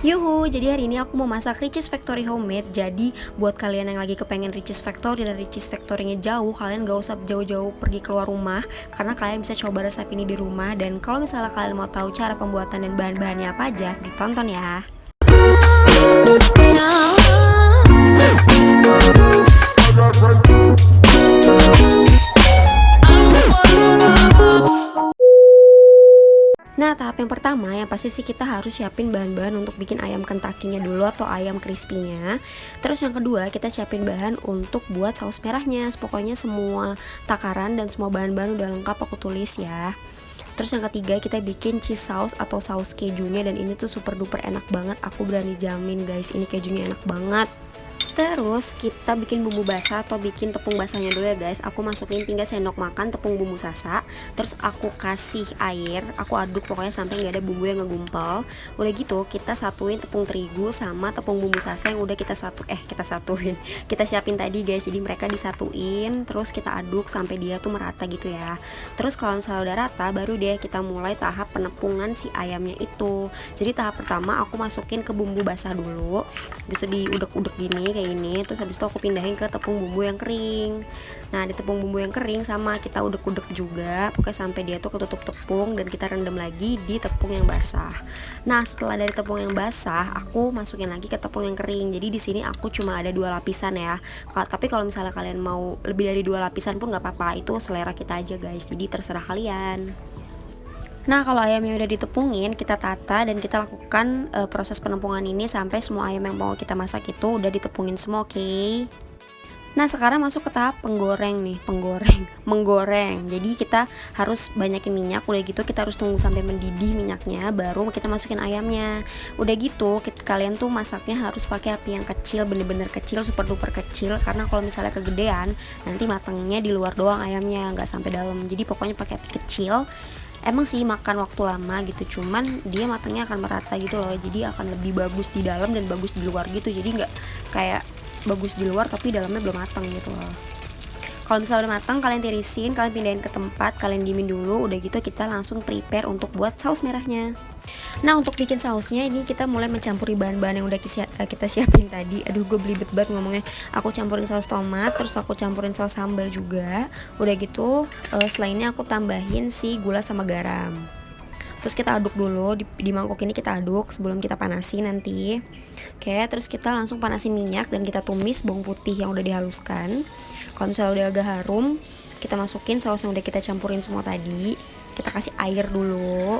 Yuhu, jadi hari ini aku mau masak Richeese Factory Homemade. Jadi buat kalian yang lagi kepengen Richeese Factory dan Richeese Factory-nya jauh, kalian gak usah jauh-jauh pergi keluar rumah, karena kalian bisa coba resep ini di rumah. Dan kalau misalnya kalian mau tahu cara pembuatan dan bahan-bahannya apa aja, ditonton ya. Nah, tahap yang pertama yang pasti sih kita harus siapin bahan-bahan untuk bikin ayam Kentucky-nya dulu atau ayam crispy-nya. Terus yang kedua, kita siapin bahan untuk buat saus merahnya. Pokoknya semua takaran dan semua bahan-bahan udah lengkap aku tulis ya. Terus yang ketiga, kita bikin cheese sauce atau saus kejunya, dan ini tuh super duper enak banget. Aku berani jamin guys, ini kejunya enak banget. Terus kita bikin bumbu basah atau bikin tepung basahnya dulu ya guys. Aku masukin 3 sendok makan tepung bumbu sasa. Terus aku kasih air, aku aduk pokoknya sampai nggak ada bumbu yang ngegumpal. Udah gitu kita satuin tepung terigu sama tepung bumbu sasa yang udah kita satuin. Kita siapin tadi guys. Jadi mereka disatuin, terus kita aduk sampai dia tuh merata gitu ya. Terus kalau misalnya udah rata, baru deh kita mulai tahap penepungan si ayamnya itu. Jadi tahap pertama aku masukin ke bumbu basah dulu. Bisa diudek-udek gini kayak ini. Terus habis itu aku pindahin ke tepung bumbu yang kering. Nah, di tepung bumbu yang kering sama kita udek-udek juga, pokoknya sampai dia tuh ketutup tepung, dan kita rendam lagi di tepung yang basah. Nah, setelah dari tepung yang basah, aku masukin lagi ke tepung yang kering. Jadi di sini aku cuma ada 2 lapisan ya. Tapi kalau misalnya kalian mau lebih dari 2 lapisan pun nggak apa-apa, itu selera kita aja guys. Jadi terserah kalian. Nah, kalau ayamnya udah ditepungin, kita tata dan kita lakukan proses penepungan ini sampai semua ayam yang mau kita masak itu udah ditepungin semua, oke? Nah, sekarang masuk ke tahap menggoreng. Jadi kita harus banyakin minyak. Udah gitu kita harus tunggu sampai mendidih minyaknya, baru kita masukin ayamnya. Udah gitu kalian tuh masaknya harus pakai api yang kecil, bener-bener kecil, super duper kecil, karena kalau misalnya kegedean nanti matangnya di luar doang ayamnya, nggak sampai dalam. Jadi pokoknya pakai api kecil. Emang sih makan waktu lama gitu, cuman dia matangnya akan merata gitu loh, jadi akan lebih bagus di dalam dan bagus di luar gitu. Jadi nggak kayak bagus di luar tapi dalamnya belum matang gitu loh. Kalau misalnya udah matang, kalian tirisin, kalian pindahin ke tempat, kalian diemin dulu. Udah gitu kita langsung prepare untuk buat saus merahnya. Nah, untuk bikin sausnya ini kita mulai mencampuri bahan-bahan yang udah kita siapin tadi. Aduh, gue belibet banget ngomongnya. Aku campurin saus tomat, terus aku campurin saus sambal juga. Udah gitu setelah ini aku tambahin si gula sama garam. Terus kita aduk dulu, di mangkok ini kita aduk sebelum kita panasin nanti. Oke, terus kita langsung panasin minyak dan kita tumis bawang putih yang udah dihaluskan. Kalau misalnya udah agak harum, kita masukin saus yang udah kita campurin semua tadi. Kita kasih air dulu.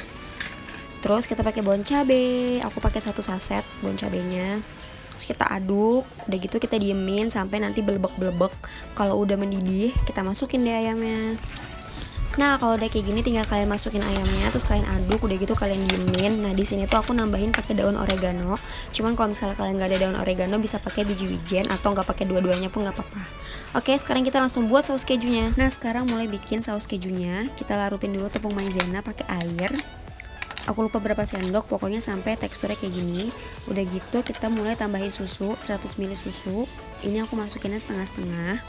Terus kita pakai bawang cabe. Aku pakai 1 saset bawang cabenya. Terus kita aduk. Udah gitu kita diemin sampai nanti belebek-belebek. Kalau udah mendidih, kita masukin deh ayamnya. Nah, kalau udah kayak gini tinggal kalian masukin ayamnya, terus kalian aduk. Udah gitu kalian diemin. Nah, di sini tuh aku nambahin pakai daun oregano. Cuman kalau misalnya kalian nggak ada daun oregano, bisa pakai biji wijen atau nggak pakai dua-duanya pun nggak apa-apa. Oke, sekarang kita langsung buat saus kejunya. Nah, sekarang mulai bikin saus kejunya. Kita larutin dulu tepung maizena pakai air. Aku lupa berapa sendok, pokoknya sampai teksturnya kayak gini. Udah gitu kita mulai tambahin susu, 100 ml susu. Ini aku masukinnya setengah-setengah.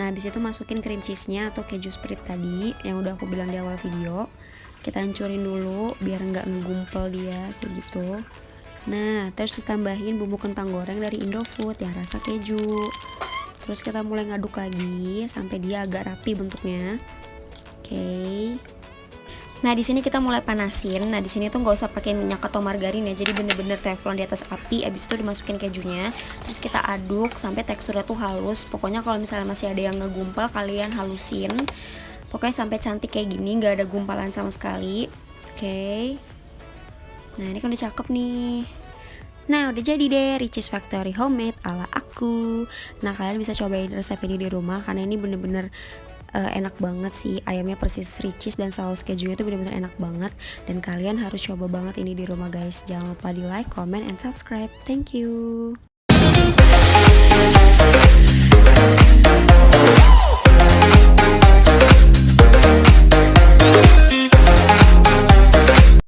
Nah, habis itu masukin cream cheese-nya atau keju spread tadi yang udah aku bilang di awal video. Kita hancurin dulu biar nggak ngegumpel dia kayak gitu. Nah, terus ditambahin bumbu kentang goreng dari Indofood yang rasa keju. Terus kita mulai ngaduk lagi sampai dia agak rapi bentuknya. Oke. Nah, di sini kita mulai panasin. Nah, di sini tuh nggak usah pakai minyak atau margarin ya. Jadi bener-bener teflon di atas api. Abis itu dimasukin kejunya. Terus kita aduk sampai teksturnya tuh halus. Pokoknya kalau misalnya masih ada yang ngegumpal, kalian halusin. Pokoknya sampai cantik kayak gini, nggak ada gumpalan sama sekali. Oke. Nah, ini kan udah cakep nih. Nah, udah jadi deh Richeese Factory Homemade ala aku. Nah, kalian bisa cobain resep ini di rumah karena ini bener-bener enak banget sih. Ayamnya persis Richeese dan saus kejunya itu bener-bener enak banget. Dan kalian harus coba banget ini di rumah guys. Jangan lupa di like, comment, and subscribe. Thank you.